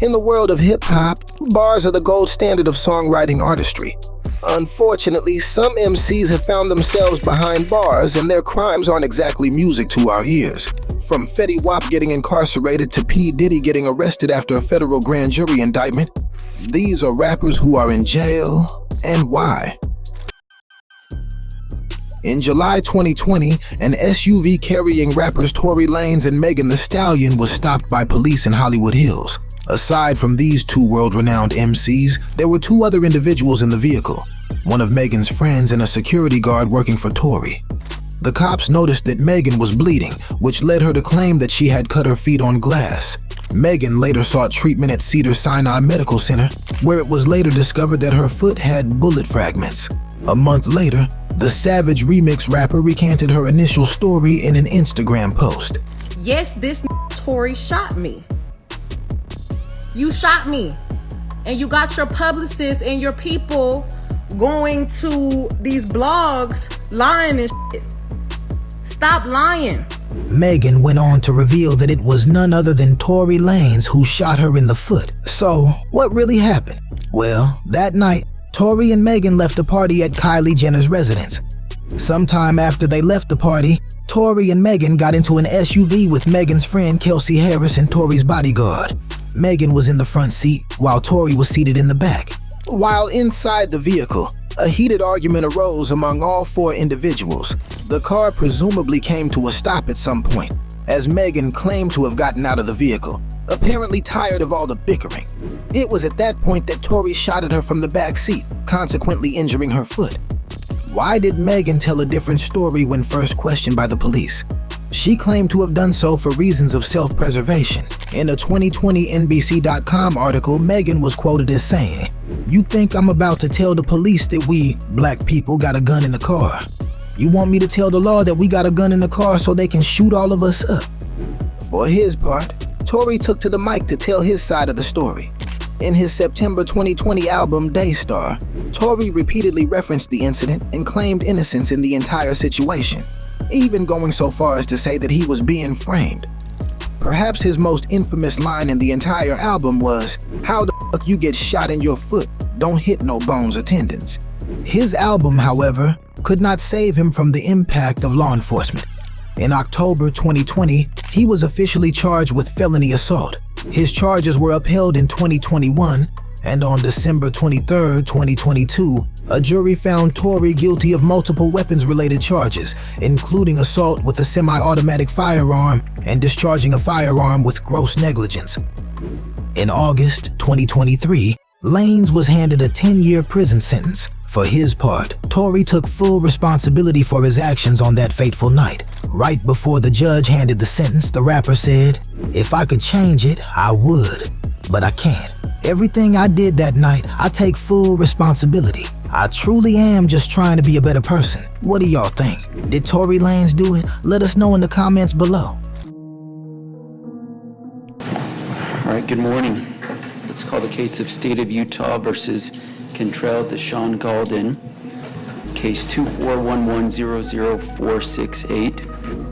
In the world of hip-hop, bars are the gold standard of songwriting artistry. Unfortunately, some MCs have found themselves behind bars and their crimes aren't exactly music to our ears. From Fetty Wap getting incarcerated to P.Diddy getting arrested after a federal grand jury indictment, these are rappers who are in jail, and why? In July 2020, an SUV carrying rappers Tory Lanez and Megan Thee Stallion was stopped by police in Hollywood Hills. Aside from these two world-renowned MCs, there were two other individuals in the vehicle, one of Megan's friends and a security guard working for Tory. The cops noticed that Megan was bleeding, which led her to claim that she had cut her feet on glass. Megan later sought treatment at Cedars-Sinai Medical Center, where it was later discovered that her foot had bullet fragments. A month later, the Savage Remix rapper recanted her initial story in an Instagram post. Yes, this Tory shot me. You shot me. And you got your publicists and your people going to these blogs lying and shit. Stop lying. Megan went on to reveal that it was none other than Tory Lanez who shot her in the foot. So, what really happened? Well, that night, Tory and Megan left a party at Kylie Jenner's residence. Sometime after they left the party, Tory and Megan got into an SUV with Megan's friend Kelsey Harris and Tory's bodyguard. Megan was in the front seat while Tory was seated in the back. While inside the vehicle, a heated argument arose among all four individuals. The car presumably came to a stop at some point, as Megan claimed to have gotten out of the vehicle, apparently tired of all the bickering. It was at that point that Tory shot at her from the back seat, consequently injuring her foot. Why did Megan tell a different story when first questioned by the police? She claimed to have done so for reasons of self-preservation. In a 2020 NBC.com article, Megan was quoted as saying, "You think I'm about to tell the police that we, black people, got a gun in the car? You want me to tell the law that we got a gun in the car so they can shoot all of us up?" For his part, Tory took to the mic to tell his side of the story. In his September 2020 album, Daystar, Tory repeatedly referenced the incident and claimed innocence in the entire situation, even going so far as to say that he was being framed. Perhaps his most infamous line in the entire album was, "How the fuck you get shot in your foot? Don't hit no bones or tendons." His album, however, could not save him from the impact of law enforcement. In October 2020, he was officially charged with felony assault. His charges were upheld in 2021, and on December 23, 2022, a jury found Tory guilty of multiple weapons-related charges, including assault with a semi-automatic firearm and discharging a firearm with gross negligence. In August 2023, Lanez was handed a 10-year prison sentence. For his part, Tory took full responsibility for his actions on that fateful night. Right before the judge handed the sentence, the rapper said, "If I could change it, I would, but I can't. Everything I did that night, I take full responsibility. I truly am just trying to be a better person." What do y'all think? Did Tory Lanez do it? Let us know in the comments below. All right, good morning. Let's call the case of State of Utah versus Cantrell Deshaun Galden, case 241100468.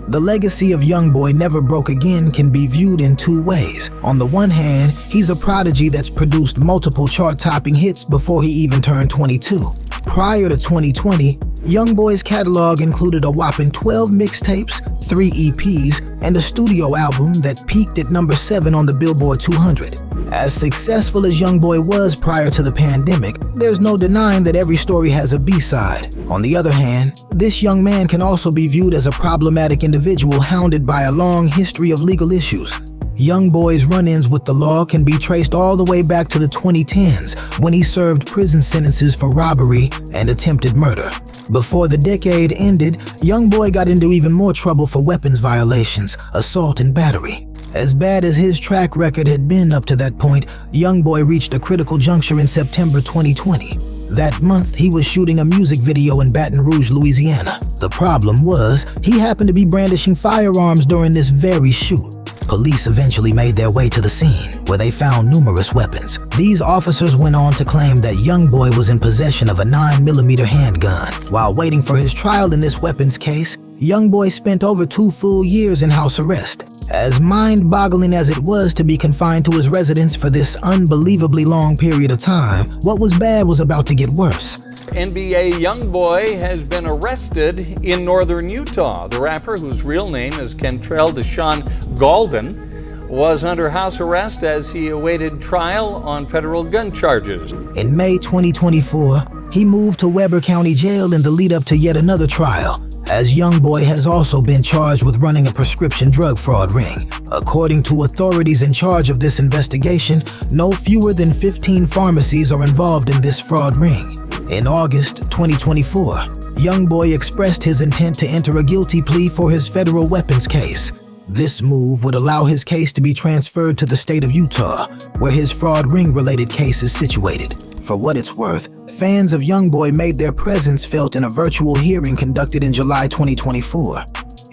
The legacy of Youngboy Never Broke Again can be viewed in two ways. On the one hand, he's a prodigy that's produced multiple chart-topping hits before he even turned 22. Prior to 2020, Youngboy's catalog included a whopping 12 mixtapes, 3 EPs, and a studio album that peaked at number 7 on the Billboard 200. As successful as Youngboy was prior to the pandemic, there's no denying that every story has a B-side. On the other hand, this young man can also be viewed as a problematic individual hounded by a long history of legal issues. Youngboy's run-ins with the law can be traced all the way back to the 2010s when he served prison sentences for robbery and attempted murder. Before the decade ended, Youngboy got into even more trouble for weapons violations, assault, and battery. As bad as his track record had been up to that point, Youngboy reached a critical juncture in September 2020. That month, he was shooting a music video in Baton Rouge, Louisiana. The problem was, he happened to be brandishing firearms during this very shoot. Police eventually made their way to the scene, where they found numerous weapons. These officers went on to claim that Youngboy was in possession of a 9mm handgun. While waiting for his trial in this weapons case, Youngboy spent over 2 full years in house arrest. As mind-boggling as it was to be confined to his residence for this unbelievably long period of time, what was bad was about to get worse. NBA Youngboy has been arrested in northern Utah. The rapper, whose real name is Kentrell Deshaun Galden, was under house arrest as he awaited trial on federal gun charges. In May 2024, he moved to Weber County Jail in the lead-up to yet another trial, as Youngboy has also been charged with running a prescription drug fraud ring. According to authorities in charge of this investigation, no fewer than 15 pharmacies are involved in this fraud ring. In August 2024, Youngboy expressed his intent to enter a guilty plea for his federal weapons case. This move would allow his case to be transferred to the state of Utah, where his fraud ring-related case is situated. For what it's worth, fans of Youngboy made their presence felt in a virtual hearing conducted in July 2024.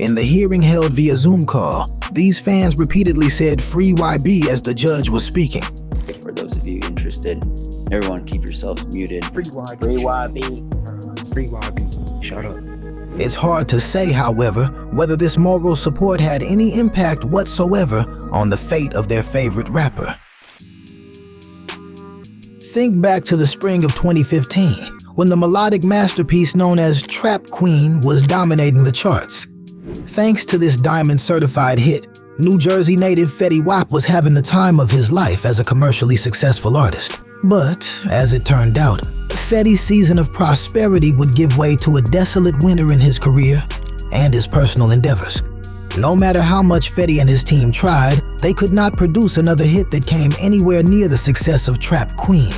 In the hearing held via Zoom call, these fans repeatedly said "Free YB" as the judge was speaking. For those of you interested, everyone keep yourselves muted. Free YB. Free YB. Free YB. Shut up. It's hard to say, however, whether this moral support had any impact whatsoever on the fate of their favorite rapper. Think back to the spring of 2015, when the melodic masterpiece known as Trap Queen was dominating the charts. Thanks to this diamond-certified hit, New Jersey native Fetty Wap was having the time of his life as a commercially successful artist. But, as it turned out, Fetty's season of prosperity would give way to a desolate winter in his career and his personal endeavors. No matter how much Fetty and his team tried, they could not produce another hit that came anywhere near the success of Trap Queen.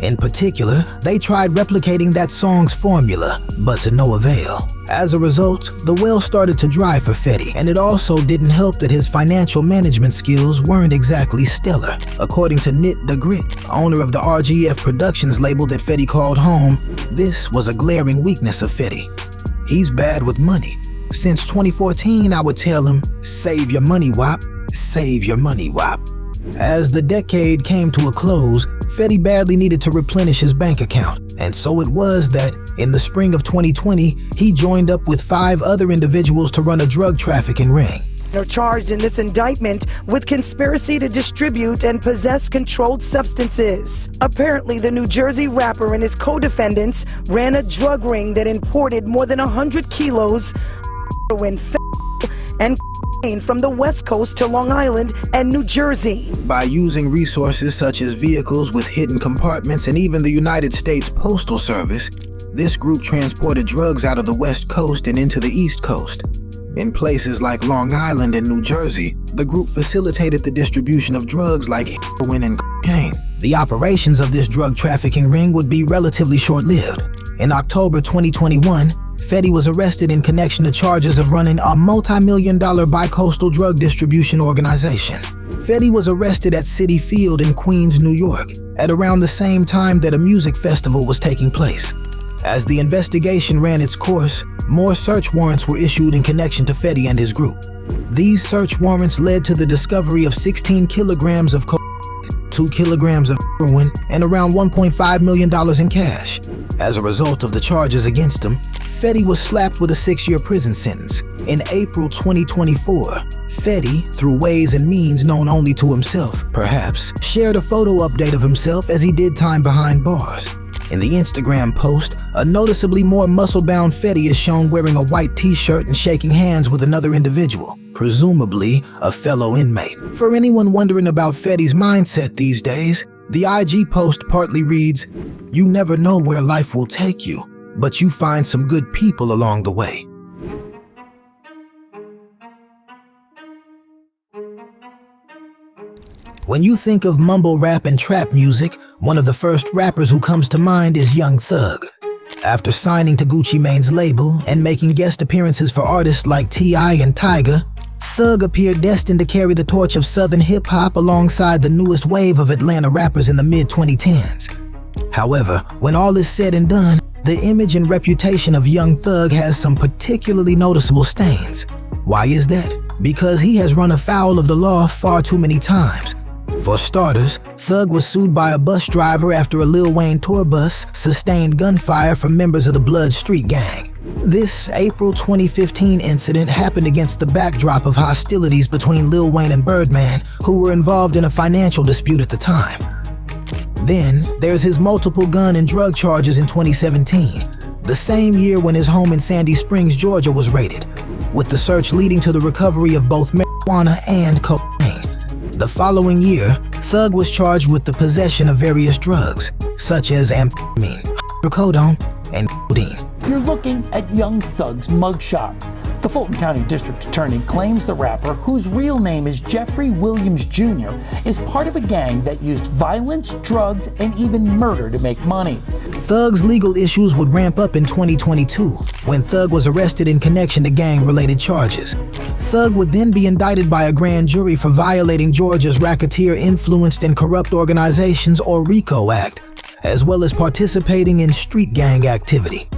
In particular, they tried replicating that song's formula, but to no avail. As a result, the well started to dry for Fetty, and it also didn't help that his financial management skills weren't exactly stellar. According to Nit Da Grit, owner of the RGF Productions label that Fetty called home, this was a glaring weakness of Fetty. He's bad with money. Since 2014, I would tell him, "Save your money, Wap. Save your money, Wap." As the decade came to a close, Fetty badly needed to replenish his bank account, and so it was that, in the spring of 2020, he joined up with 5 other individuals to run a drug trafficking ring. They're charged in this indictment with conspiracy to distribute and possess controlled substances. Apparently, the New Jersey rapper and his co-defendants ran a drug ring that imported more than 100 kilos of heroin and from the West Coast to Long Island and New Jersey. By using resources such as vehicles with hidden compartments and even the United States Postal Service, this group transported drugs out of the West Coast and into the East Coast. In places like Long Island and New Jersey, the group facilitated the distribution of drugs like heroin and cocaine. The operations of this drug trafficking ring would be relatively short-lived. In October 2021, Fetty was arrested in connection to charges of running a multi-million-dollar bi-coastal drug distribution organization. Fetty was arrested at Citi Field in Queens, New York, at around the same time that a music festival was taking place. As the investigation ran its course, more search warrants were issued in connection to Fetty and his group. These search warrants led to the discovery of 16 kilograms of cocaine, 2 kilograms of heroin, and around $1.5 million in cash. As a result of the charges against him, Fetty was slapped with a 6-year prison sentence. In April 2024, Fetty, through ways and means known only to himself, perhaps, shared a photo update of himself as he did time behind bars. In the Instagram post, a noticeably more muscle-bound Fetty is shown wearing a white t-shirt and shaking hands with another individual, presumably a fellow inmate. For anyone wondering about Fetty's mindset these days, the IG post partly reads, "You never know where life will take you, but you find some good people along the way." When you think of mumble rap and trap music, one of the first rappers who comes to mind is Young Thug. After signing to Gucci Mane's label and making guest appearances for artists like T.I. and Tyga, Thug appeared destined to carry the torch of Southern hip-hop alongside the newest wave of Atlanta rappers in the mid-2010s. However, when all is said and done, the image and reputation of Young Thug has some particularly noticeable stains. Why is that? Because he has run afoul of the law far too many times. For starters, Thug was sued by a bus driver after a Lil Wayne tour bus sustained gunfire from members of the Blood Street Gang. This April 2015 incident happened against the backdrop of hostilities between Lil Wayne and Birdman, who were involved in a financial dispute at the time. Then, there's his multiple gun and drug charges in 2017, the same year when his home in Sandy Springs, Georgia was raided, with the search leading to the recovery of both marijuana and cocaine. The following year, Thug was charged with the possession of various drugs, such as amphetamine, hydrocodone, and codeine. You're looking at Young Thug's mugshot. The Fulton County District Attorney claims the rapper, whose real name is Jeffrey Williams Jr., is part of a gang that used violence, drugs, and even murder to make money. Thug's legal issues would ramp up in 2022, when Thug was arrested in connection to gang-related charges. Thug would then be indicted by a grand jury for violating Georgia's Racketeer Influenced and Corrupt Organizations, or RICO Act, as well as participating in street gang activity.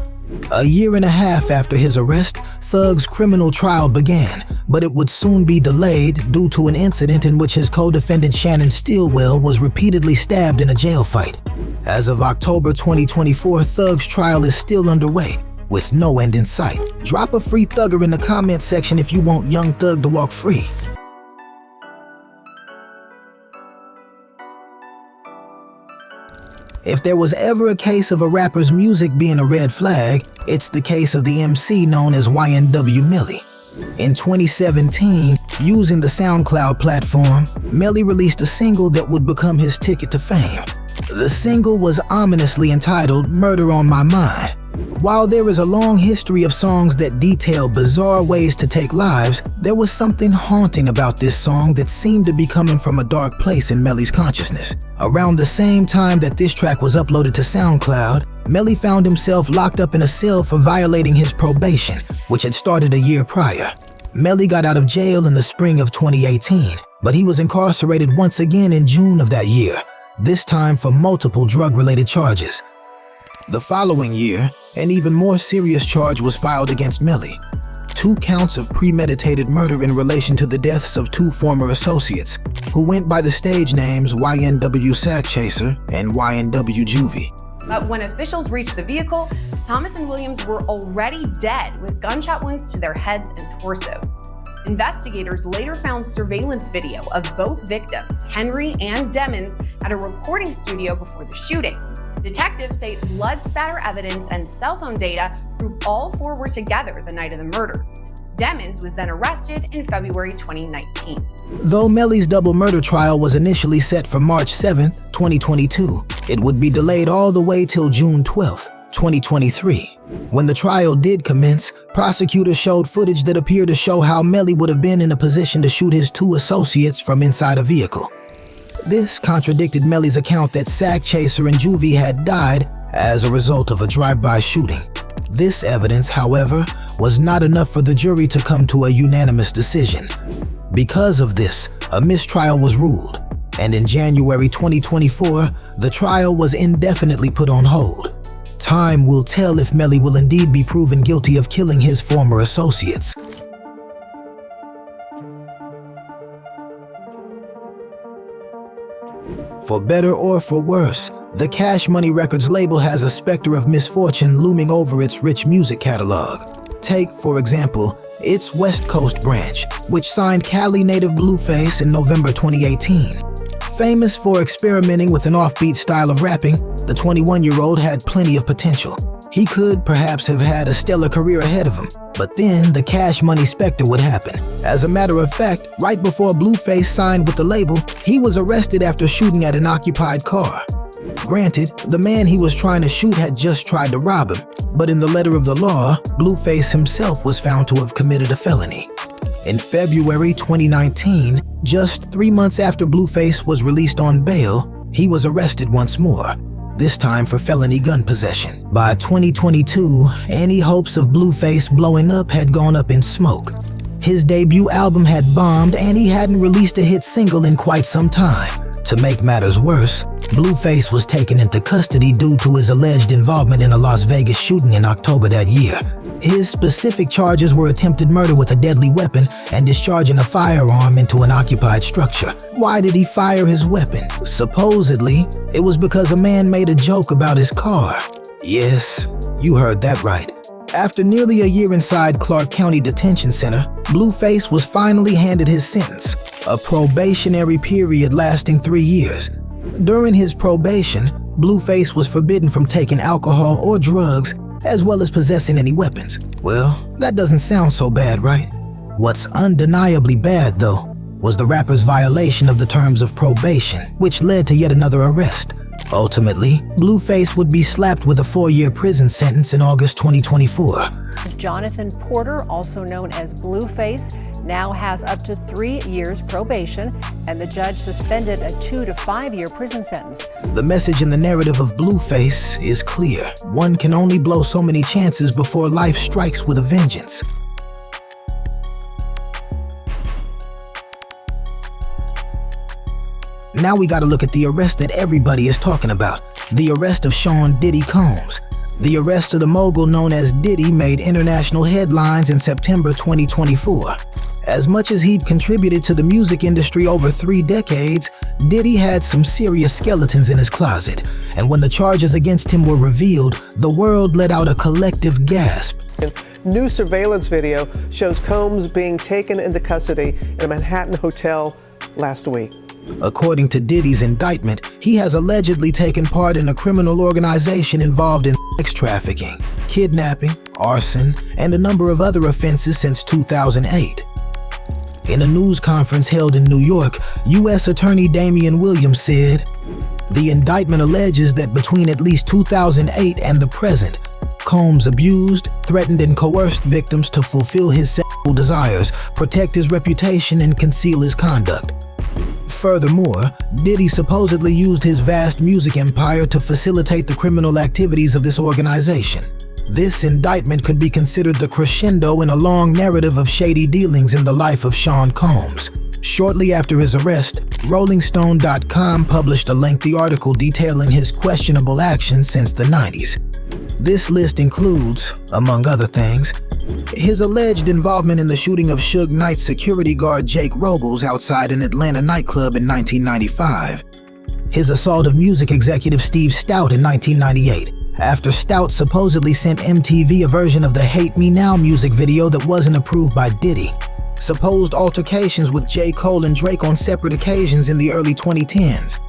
A year and a half after his arrest, Thug's criminal trial began, but it would soon be delayed due to an incident in which his co-defendant Shannon Stillwell was repeatedly stabbed in a jail fight. As of October 2024, Thug's trial is still underway, with no end in sight. Drop a free thugger in the comment section if you want Young Thug to walk free. If there was ever a case of a rapper's music being a red flag, it's the case of the MC known as YNW Melly. In 2017, using the SoundCloud platform, Melly released a single that would become his ticket to fame. The single was ominously entitled "Murder on My Mind." While there is a long history of songs that detail bizarre ways to take lives, there was something haunting about this song that seemed to be coming from a dark place in Melly's consciousness. Around the same time that this track was uploaded to SoundCloud, Melly found himself locked up in a cell for violating his probation, which had started a year prior. Melly got out of jail in the spring of 2018, but he was incarcerated once again in June of that year, this time for multiple drug-related charges. The following year, an even more serious charge was filed against Melly. 2 counts of premeditated murder in relation to the deaths of 2 former associates, who went by the stage names YNW Sack Chaser and YNW Juvie. But when officials reached the vehicle, Thomas and Williams were already dead with gunshot wounds to their heads and torsos. Investigators later found surveillance video of both victims, Henry and Demmons, at a recording studio before the shooting. Detectives say blood spatter evidence and cell phone data prove all 4 were together the night of the murders. Demmons was then arrested in February 2019. Though Melly's double murder trial was initially set for March 7th, 2022, it would be delayed all the way till June 12th, 2023. When the trial did commence, prosecutors showed footage that appeared to show how Melly would have been in a position to shoot his 2 associates from inside a vehicle. This contradicted Melly's account that Sack Chaser and Juvie had died as a result of a drive-by shooting. This evidence, however, was not enough for the jury to come to a unanimous decision. Because of this, a mistrial was ruled, and in January 2024, the trial was indefinitely put on hold. Time will tell if Melly will indeed be proven guilty of killing his former associates. For better or for worse, the Cash Money Records label has a specter of misfortune looming over its rich music catalog. Take, for example, its West Coast branch, which signed Cali native Blueface in November 2018. Famous for experimenting with an offbeat style of rapping, the 21-year-old had plenty of potential. He could perhaps have had a stellar career ahead of him, but then the Cash Money specter would happen. As a matter of fact, right before Blueface signed with the label, he was arrested after shooting at an occupied car. Granted, the man he was trying to shoot had just tried to rob him, but in the letter of the law, Blueface himself was found to have committed a felony. In February 2019, just 3 months after Blueface was released on bail, he was arrested once more, this time for felony gun possession. By 2022, any hopes of Blueface blowing up had gone up in smoke. His debut album had bombed and he hadn't released a hit single in quite some time. To make matters worse, Blueface was taken into custody due to his alleged involvement in a Las Vegas shooting in October that year. His specific charges were attempted murder with a deadly weapon and discharging a firearm into an occupied structure. Why did he fire his weapon? Supposedly, it was because a man made a joke about his car. Yes, you heard that right. After nearly a year inside Clark County Detention Center, Blueface was finally handed his sentence, a probationary period lasting 3 years. During his probation, Blueface was forbidden from taking alcohol or drugs, as well as possessing any weapons. Well, that doesn't sound so bad, right? What's undeniably bad, though, was the rapper's violation of the terms of probation, which led to yet another arrest. Ultimately, Blueface would be slapped with a 4-year prison sentence in August 2024. Jonathan Porter, also known as Blueface, now has up to 3 years probation, and the judge suspended a 2 to 5 year prison sentence. The message in the narrative of Blueface is clear. One can only blow so many chances before life strikes with a vengeance. Now we gotta look at the arrest that everybody is talking about. The arrest of Sean Diddy Combs. The arrest of the mogul known as Diddy made international headlines in September 2024. As much as he'd contributed to the music industry over 3 decades, Diddy had some serious skeletons in his closet. And when the charges against him were revealed, the world let out a collective gasp. New surveillance video shows Combs being taken into custody in a Manhattan hotel last week. According to Diddy's indictment, he has allegedly taken part in a criminal organization involved in sex trafficking, kidnapping, arson, and a number of other offenses since 2008. In a news conference held in New York, U.S. Attorney Damian Williams said, "The indictment alleges that between at least 2008 and the present, Combs abused, threatened, and coerced victims to fulfill his sexual desires, protect his reputation, and conceal his conduct." Furthermore, Diddy supposedly used his vast music empire to facilitate the criminal activities of this organization. This indictment could be considered the crescendo in a long narrative of shady dealings in the life of Sean Combs. Shortly after his arrest, RollingStone.com published a lengthy article detailing his questionable actions since the 90s. This list includes, among other things, his alleged involvement in the shooting of Suge Knight's security guard Jake Robles outside an Atlanta nightclub in 1995, his assault of music executive Steve Stout in 1998, after Stout supposedly sent MTV a version of the Hate Me Now music video that wasn't approved by Diddy, supposed altercations with J. Cole and Drake on separate occasions in the early 2010s,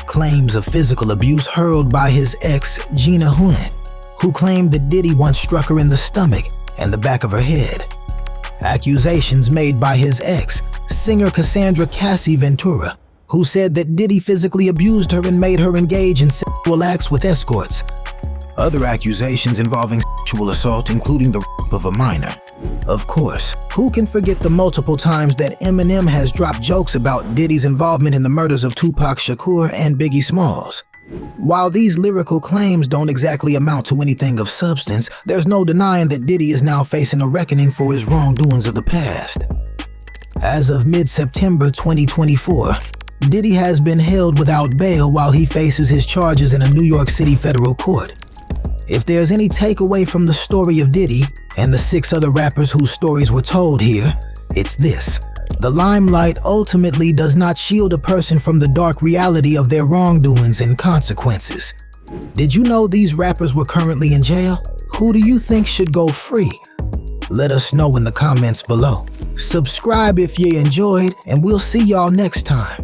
claims of physical abuse hurled by his ex, Gina Huynh, who claimed that Diddy once struck her in the stomach and the back of her head. Accusations made by his ex, singer Cassandra Cassie Ventura, who said that Diddy physically abused her and made her engage in sexual acts with escorts. Other accusations involving sexual assault, including the rape of a minor. Of course, who can forget the multiple times that Eminem has dropped jokes about Diddy's involvement in the murders of Tupac Shakur and Biggie Smalls? While these lyrical claims don't exactly amount to anything of substance, there's no denying that Diddy is now facing a reckoning for his wrongdoings of the past. As of mid-September 2024, Diddy has been held without bail while he faces his charges in a New York City federal court. If there's any takeaway from the story of Diddy and the 6 other rappers whose stories were told here, it's this. The limelight ultimately does not shield a person from the dark reality of their wrongdoings and consequences. Did you know these rappers were currently in jail? Who do you think should go free? Let us know in the comments below. Subscribe if you enjoyed, and we'll see y'all next time.